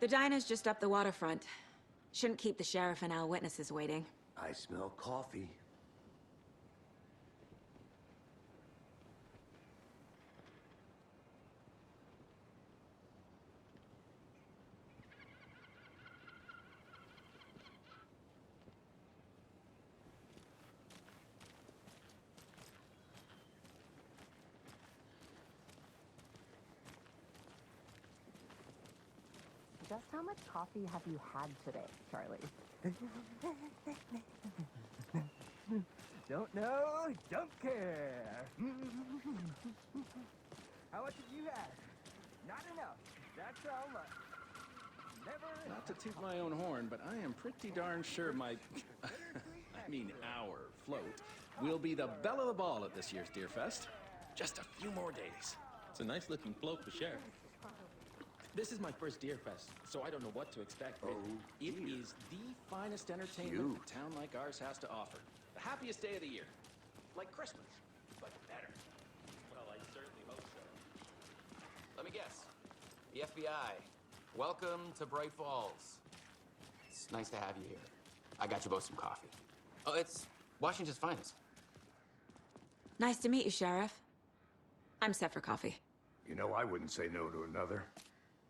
The diner's just up the waterfront. Shouldn't keep the sheriff and our witnesses waiting. I smell coffee. Just how much coffee have you had today, Charlie? Don't know, don't care. How much have you had? Not enough. That's how much. Never Not to toot my own horn, but I am pretty darn sure my, I mean our float, will be the belle of the ball at this year's Deer Fest. Just a few more days. It's a nice looking float for Sheriff. This is my first Deer Fest, so I don't know what to expect. It is the finest entertainment a town like ours has to offer. The happiest day of the year. Like Christmas, but better. Well, I certainly hope so. Let me guess. The FBI. Welcome to Bright Falls. It's nice to have you here. I got you both some coffee. Oh, it's Washington's finest. Nice to meet you, Sheriff. I'm set for coffee. You know, I wouldn't say no to another.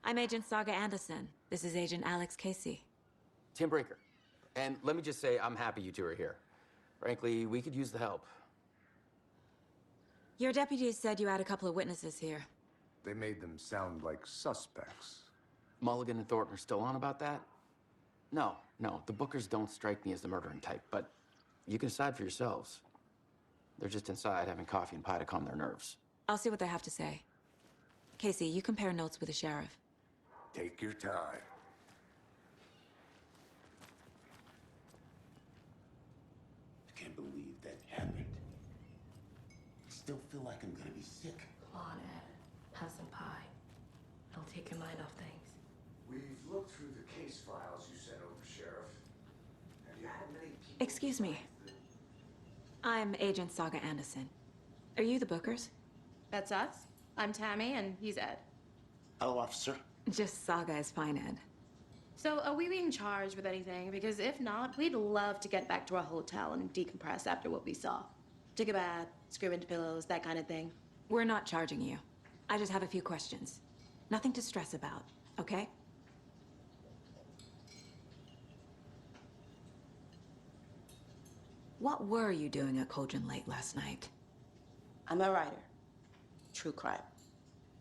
I'm Agent Saga Anderson. This is Agent Alex Casey. Tim Breaker. And let me just say, I'm happy you two are here. Frankly, we could use the help. Your deputies said you had a couple of witnesses here. They made them sound like suspects. Mulligan and Thornton are still on about that? No, the Bookers don't strike me as the murdering type, but you can decide for yourselves. They're just inside having coffee and pie to calm their nerves. I'll see what they have to say. Casey, you compare notes with the sheriff. Take your time. I can't believe that happened. I still feel like I'm gonna be sick. Come on, Ed. Have some pie. It'll take your mind off things. We've looked through the case files you sent over, Sheriff. Have you had many people... Excuse me. I'm Agent Saga Anderson. Are you the Bookers? That's us. I'm Tammy, and he's Ed. Hello, officer. Just Saga is fine, Ed. So, are we being charged with anything? Because if not, we'd love to get back to our hotel and decompress after what we saw. Take a bath, scream into pillows, that kind of thing. We're not charging you. I just have a few questions. Nothing to stress about, okay? What were you doing at Cauldron Lake last night? I'm a writer. True crime.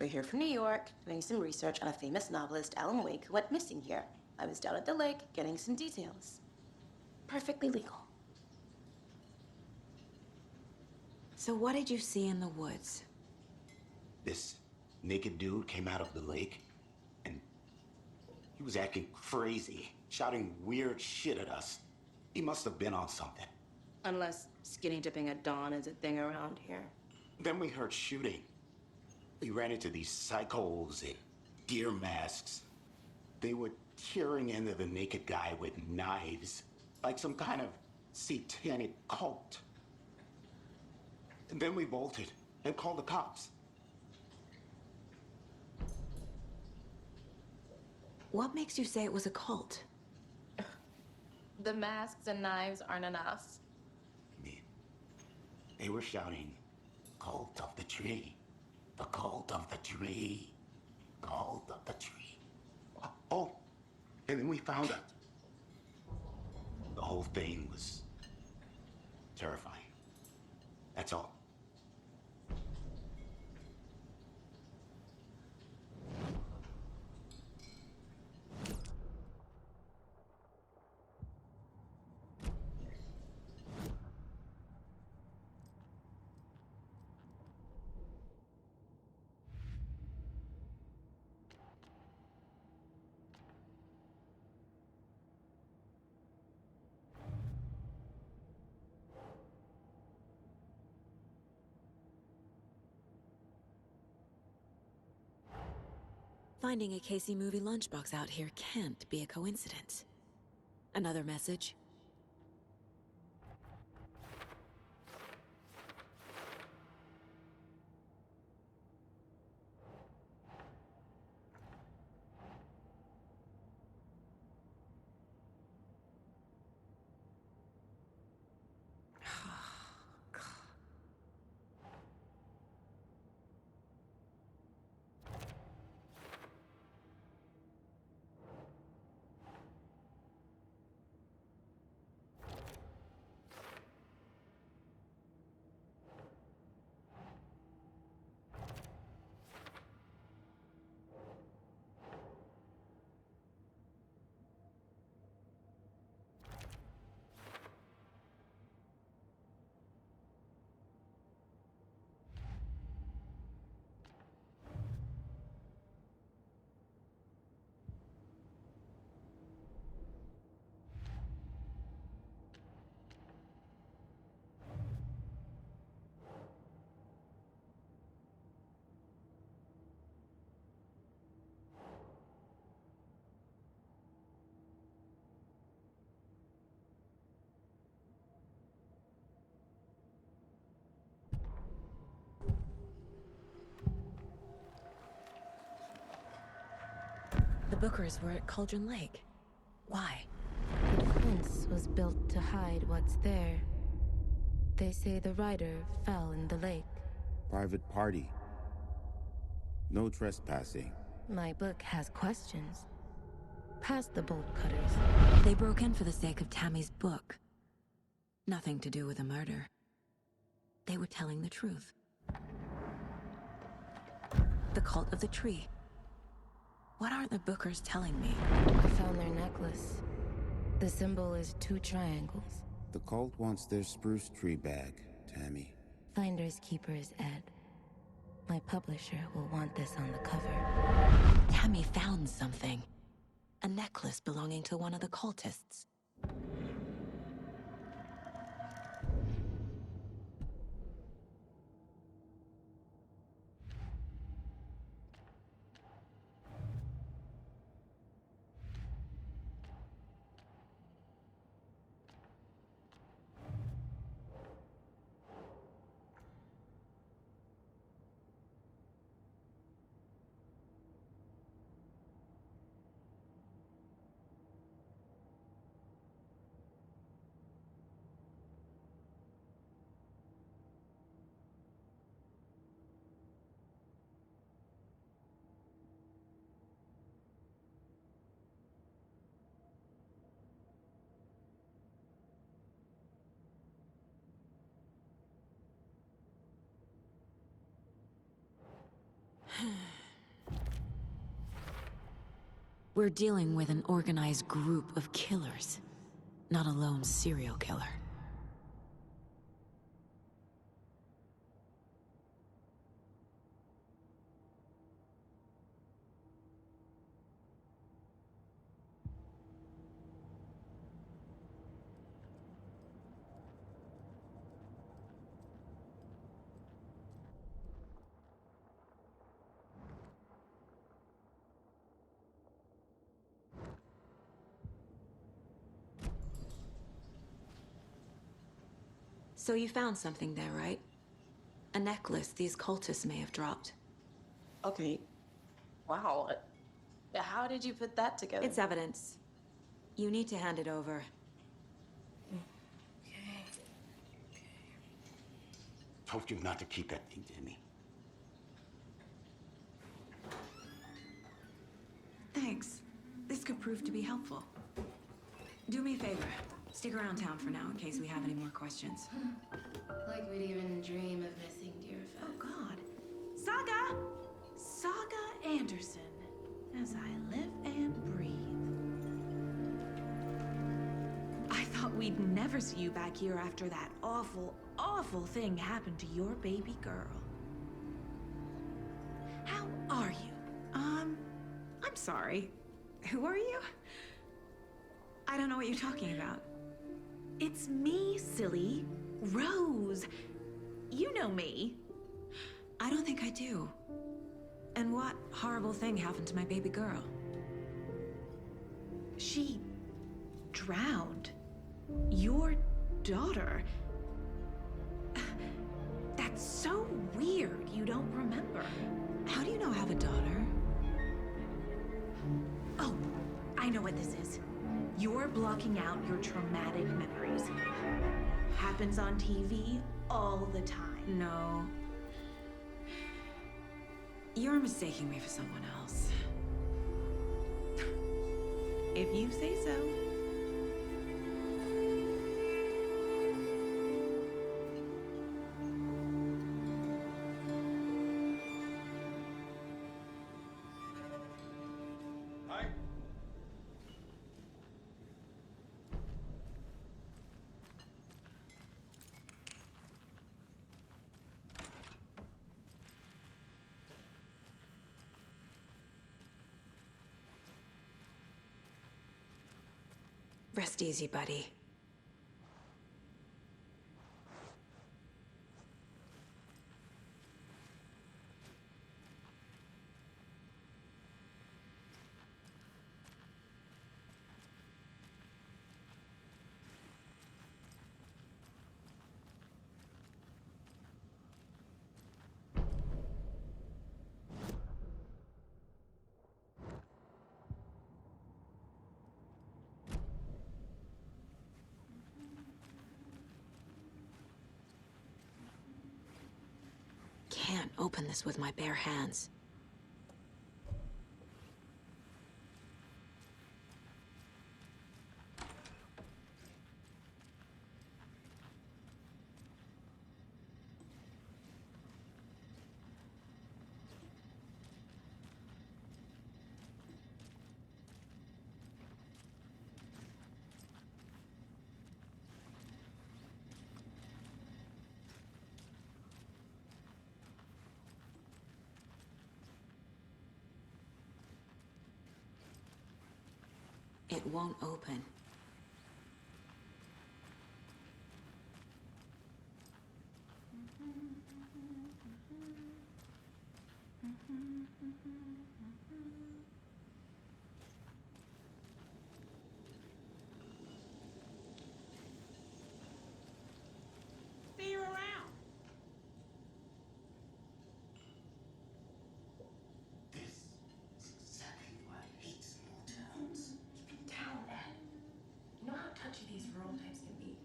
We're here from New York, doing some research on a famous novelist, Alan Wake, who went missing here. I was down at the lake, getting some details. Perfectly legal. So what did you see in the woods? This naked dude came out of the lake, and he was acting crazy, shouting weird shit at us. He must have been on something. Unless skinny dipping at dawn is a thing around here. Then we heard shooting. We ran into these psychos in deer masks. They were tearing into the naked guy with knives, like some kind of satanic cult. And then we bolted and called the cops. What makes you say it was a cult? The masks and knives aren't enough. I mean, they were shouting, "Cult of the tree, the cult of the tree, cult of the tree." Oh, and then we found out. The whole thing was terrifying. That's all. Finding a Casey movie lunchbox out here can't be a coincidence. Another message? The Bookers were at Cauldron Lake. Why? The defense was built to hide what's there. They say the rider fell in the lake. Private party. No trespassing. My book has questions. Past the bolt cutters. They broke in for the sake of Tammy's book. Nothing to do with a murder. They were telling the truth. The cult of the tree. What are the Bookers telling me? I found their necklace. The symbol is 2 triangles. The cult wants their spruce tree bag, Tammy. Finders keepers, Ed. My publisher will want this on the cover. Tammy found something. A necklace belonging to one of the cultists. We're dealing with an organized group of killers, not a lone serial killer. So you found something there, right? A necklace these cultists may have dropped. Okay. Wow. How did you put that together? It's evidence. You need to hand it over. Told you not to keep that thing, Tammy. Thanks. This could prove to be helpful. Do me a favor. Stick around town for now in case we have any more questions. Like we'd even dream of missing Deerfest. Oh, God. Saga! Saga Anderson. As I live and breathe. I thought we'd never see you back here after that awful, awful thing happened to your baby girl. How are you? I'm sorry. Who are you? I don't know what you're talking about. It's me, silly. Rose. You know me. I don't think I do. And what horrible thing happened to my baby girl? She drowned. Your daughter. That's so weird you don't remember. How do you know I have a daughter? Oh, I know what this is. You're blocking out your traumatic memories. Happens on TV all the time. No. You're mistaking me for someone else. If you say so. Hi. Rest easy, buddy. open this with my bare hands. It won't open. See you around. This is exactly why I hate small towns. Keep it down, Ed. You know how touchy these rural types can be.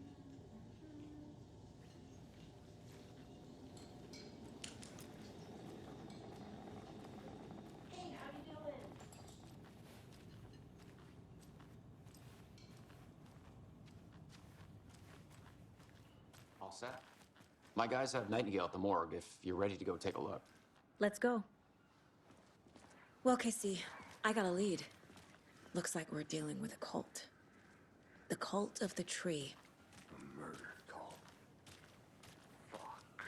Hey, how you doing? All set? My guys have Nightingale at the morgue if you're ready to go take a look. Let's go. Well, Casey, I got a lead. Looks like we're dealing with a cult. The cult of the tree. A murder call. Fuck.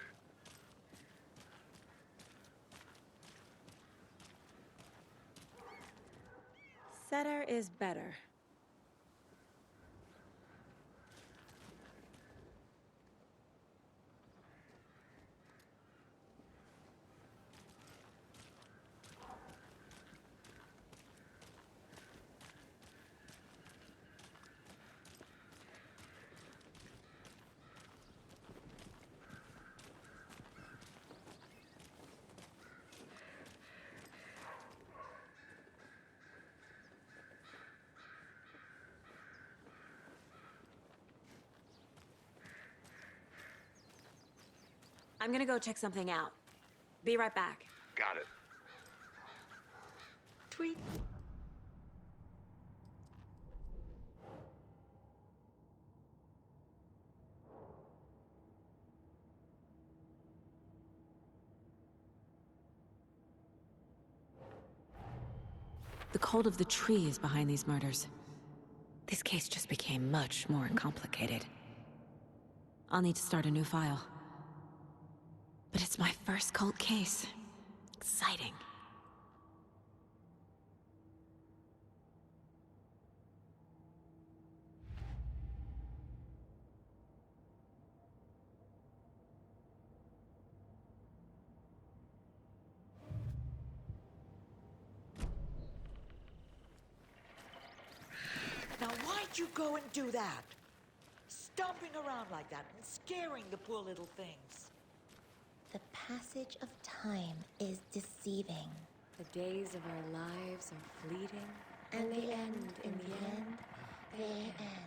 Setter is better. I'm gonna go check something out. Be right back. Got it. Tweet. The cult of the tree is behind these murders. This case just became much more complicated. I'll need to start a new file. But it's my first cult case. Exciting. Now why'd you go and do that? Stomping around like that and scaring the poor little things. The passage of time is deceiving. The days of our lives are fleeting. And they end in the end. They end.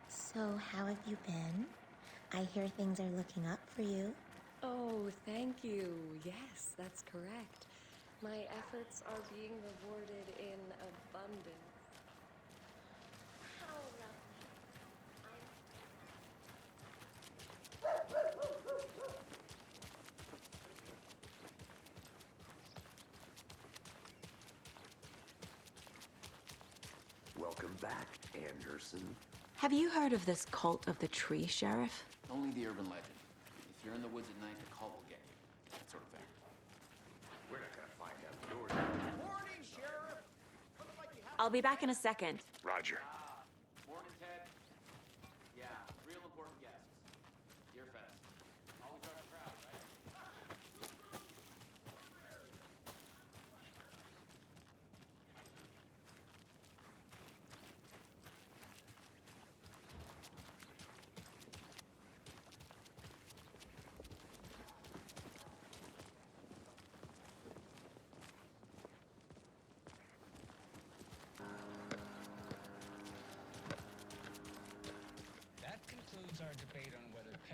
So, how have you been? I hear things are looking up for you. Oh, thank you. Yes, that's correct. My efforts are being rewarded in abundance. How Welcome back, Anderson. Have you heard of this cult of the tree, Sheriff? Only the urban legend. If you're in the woods at night, the cult will get you. That sort of thing. We're not gonna find out yours. Morning, Sheriff. Looks like you have I'll be back in a second. Roger. Morning, Ted. Yeah, real important guests. Deer Fest. Always draws a crowd, right?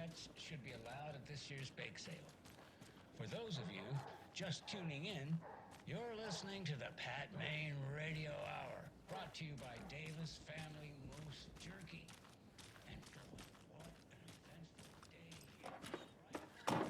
pets should be allowed at this year's bake sale. For those of you just tuning in, you're listening to the Pat Maine Radio Hour, brought to you by Davis Family Moose Jerky. And boy, what an eventful day here, right?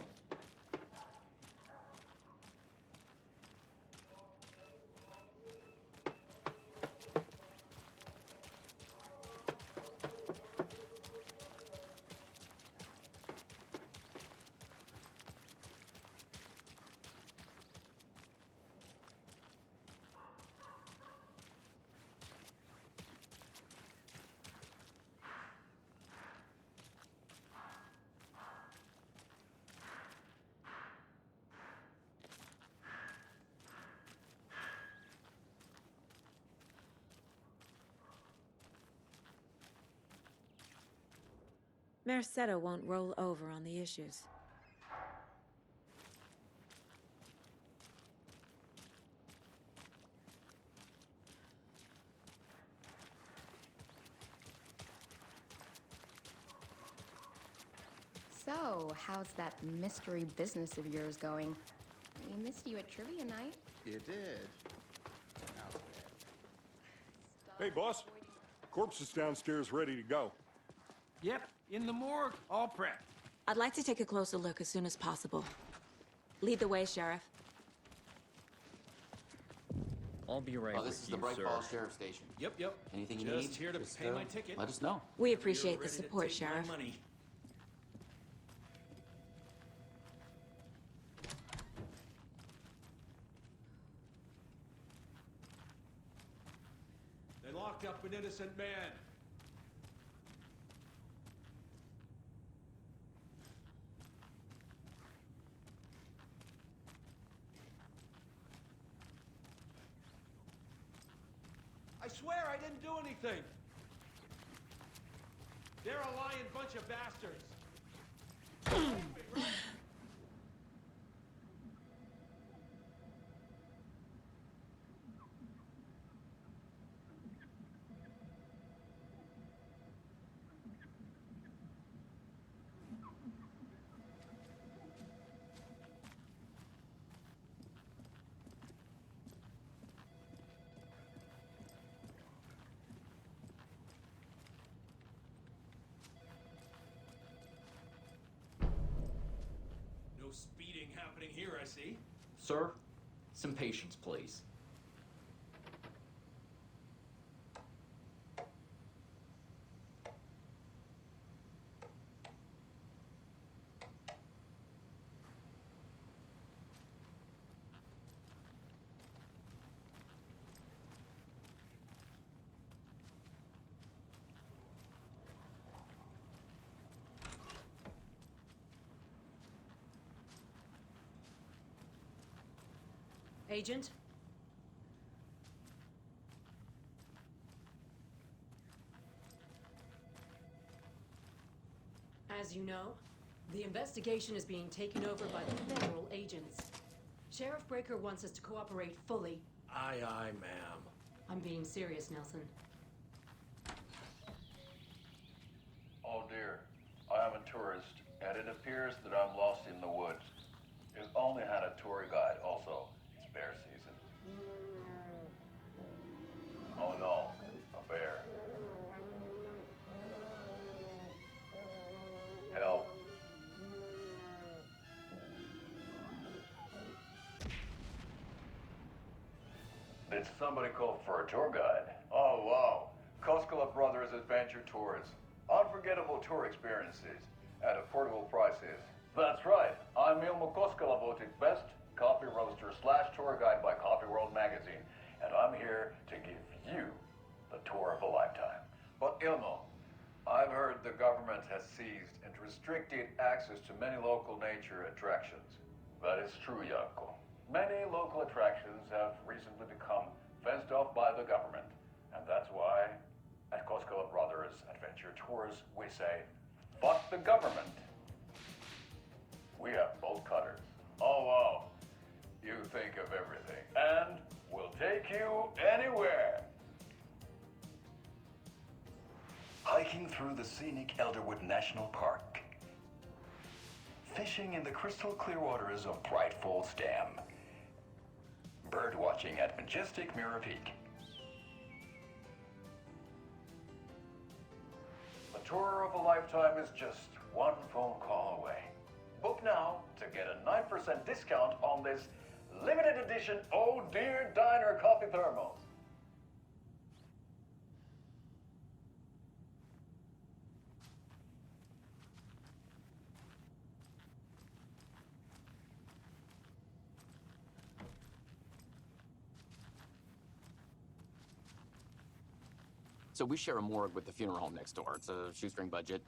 Merced won't roll over on the issues. So, how's that mystery business of yours going? We missed you at trivia night. You did? Hey, boss. Corpse is downstairs ready to go. Yep, in the morgue, all prepped. I'd like to take a closer look as soon as possible. Lead the way, Sheriff. I'll be right with you, This is the Bright Falls Sheriff Station. Yep. Anything you Just need? here to pay my ticket. Let us know. We appreciate You're the ready to support, take my Sheriff. money. They locked up an innocent man. I swear I didn't do anything. They're a lying bunch of bastards. No speeding happening here, I see. Sir, some patience, please. Agent? As you know, the investigation is being taken over by the federal agents. Sheriff Breaker wants us to cooperate fully. Aye, ma'am. I'm being serious, Nelson. Oh dear, I am a tourist, and it appears that I'm lost in the woods. You've only had a tour guide, also. It's bear season. Oh no, a bear. Help. Did somebody call for a tour guide? Oh wow, Koskela Brothers Adventure Tours. Unforgettable tour experiences at affordable prices. That's right, I'm Ilmo Koskela, voted best coffee roaster / tour guide by Coffee World magazine, and I'm here to give you the tour of a lifetime. But Ilmo, I've heard the government has seized and restricted access to many local nature attractions. That is true, Janko. Many local attractions have recently become fenced off by the government, and that's why at Koskela Brothers Adventure Tours we say, fuck the government. We have bolt cutters. Oh wow, you think of everything, and we'll take you anywhere. Hiking through the scenic Elderwood National Park. fishing in the crystal clear waters of Bright Falls Dam. Bird watching at majestic Mirror Peak. A tour of a lifetime is just one phone call away. Book now to get a 9% discount on this limited edition Oh Dear Diner coffee thermos. So we share a morgue with the funeral home next door. It's a shoestring budget.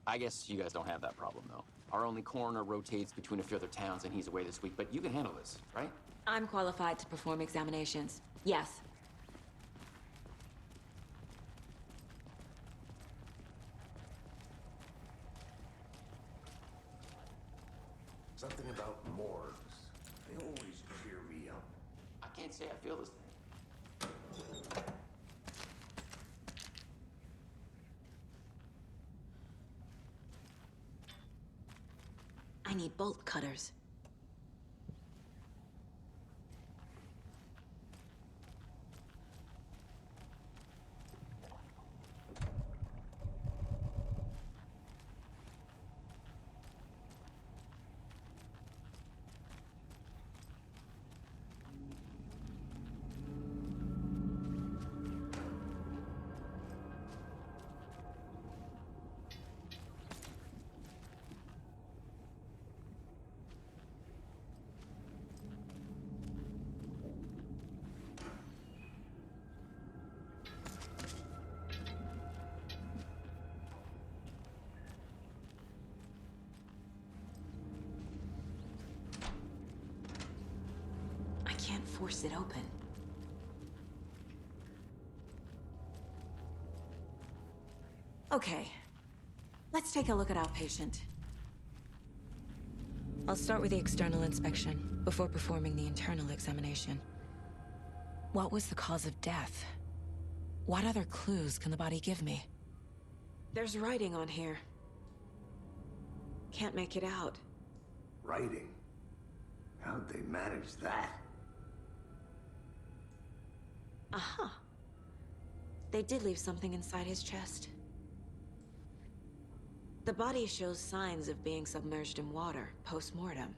I guess you guys don't have that problem, though. Our only coroner rotates between a few other towns, and he's away this week, but you can handle this, right? I'm qualified to perform examinations. Yes. Something about morgues. They always cheer me up. I can't say I feel this. I need bolt cutters. Can't force it open. Okay, let's take a look at our patient. I'll start with the external inspection before performing the internal examination. What was the cause of death? What other clues can the body give me? There's writing on here. Can't make it out. Writing? How'd they manage that? Aha. They did leave something inside his chest. The body shows signs of being submerged in water post-mortem.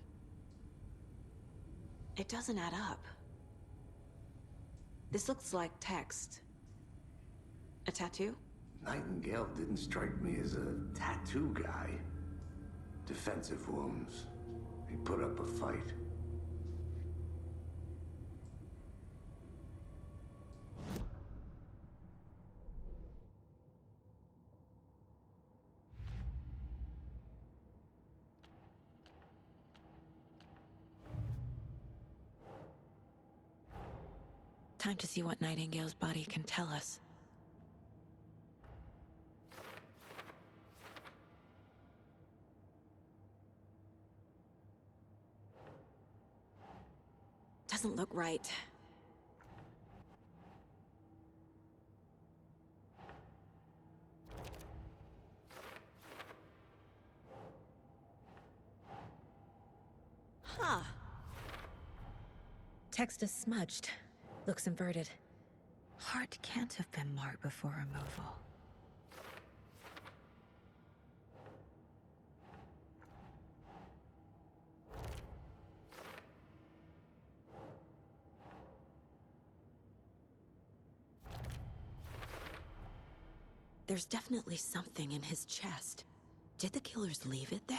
It doesn't add up. This looks like text. A tattoo? Nightingale didn't strike me as a tattoo guy. Defensive wounds. He put up a fight. Time to see what Nightingale's body can tell us. Doesn't look right. Huh. Text is smudged. Looks inverted. Heart can't have been marked before removal. There's definitely something in his chest. Did the killers leave it there?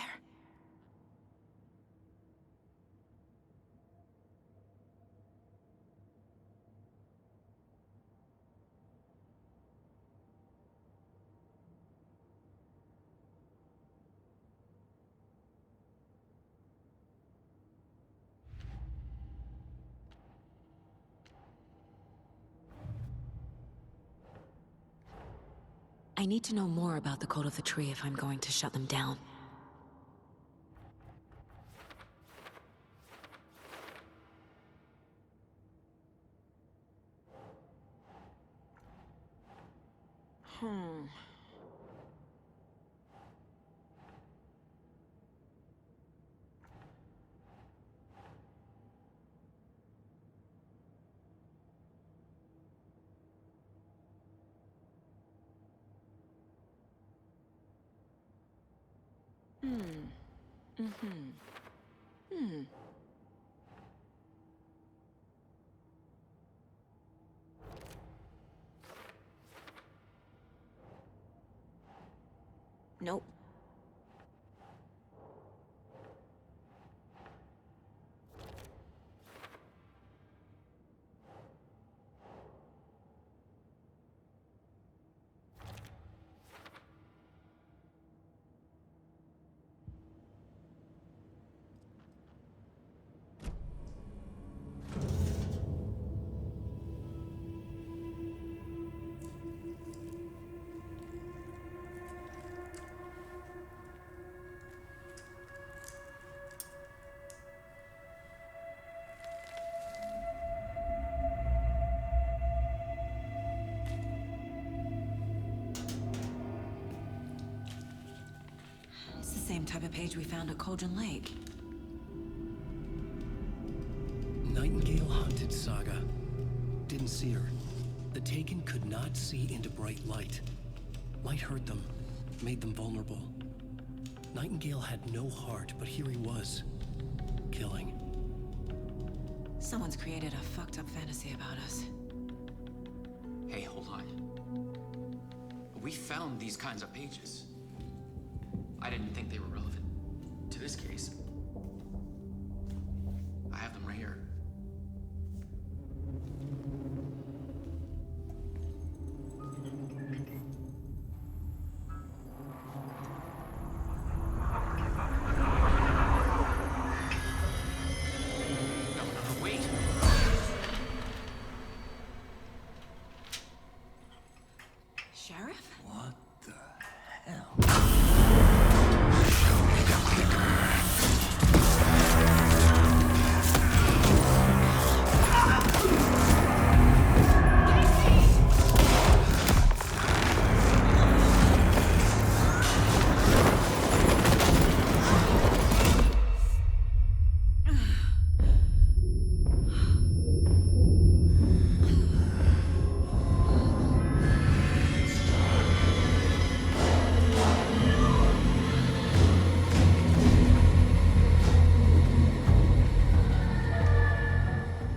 I need to know more about the code of the tree if I'm going to shut them down. Nope. It's the same type of page we found at Cauldron Lake. Nightingale hunted Saga. Didn't see her. The Taken could not see into bright light. Light hurt them, made them vulnerable. Nightingale had no heart, but here he was, killing. Someone's created a fucked up fantasy about us. Hey, hold on. We found these kinds of pages. I didn't think they were relevant to this case. I have them right here. No, wait. Sheriff? What the hell?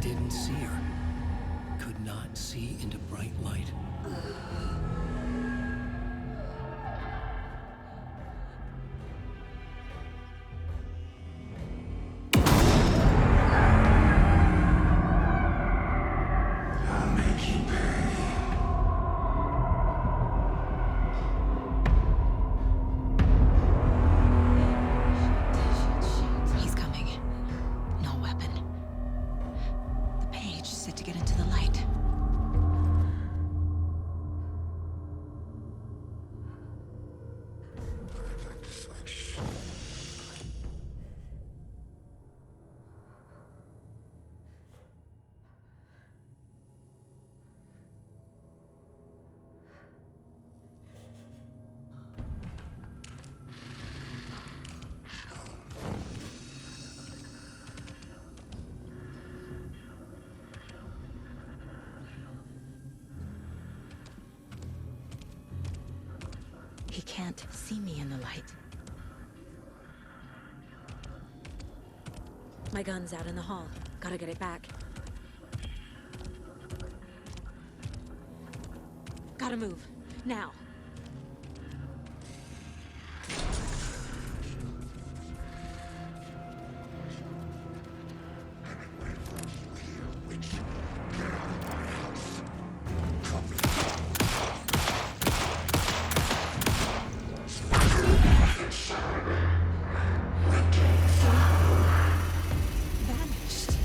Didn't see her. Could not see into bright light. I'll make you pay. He's coming. No weapon. The page set to get into the light. He can't see me in the light. My gun's out in the hall. Gotta get it back. Gotta move. Now. Vanished.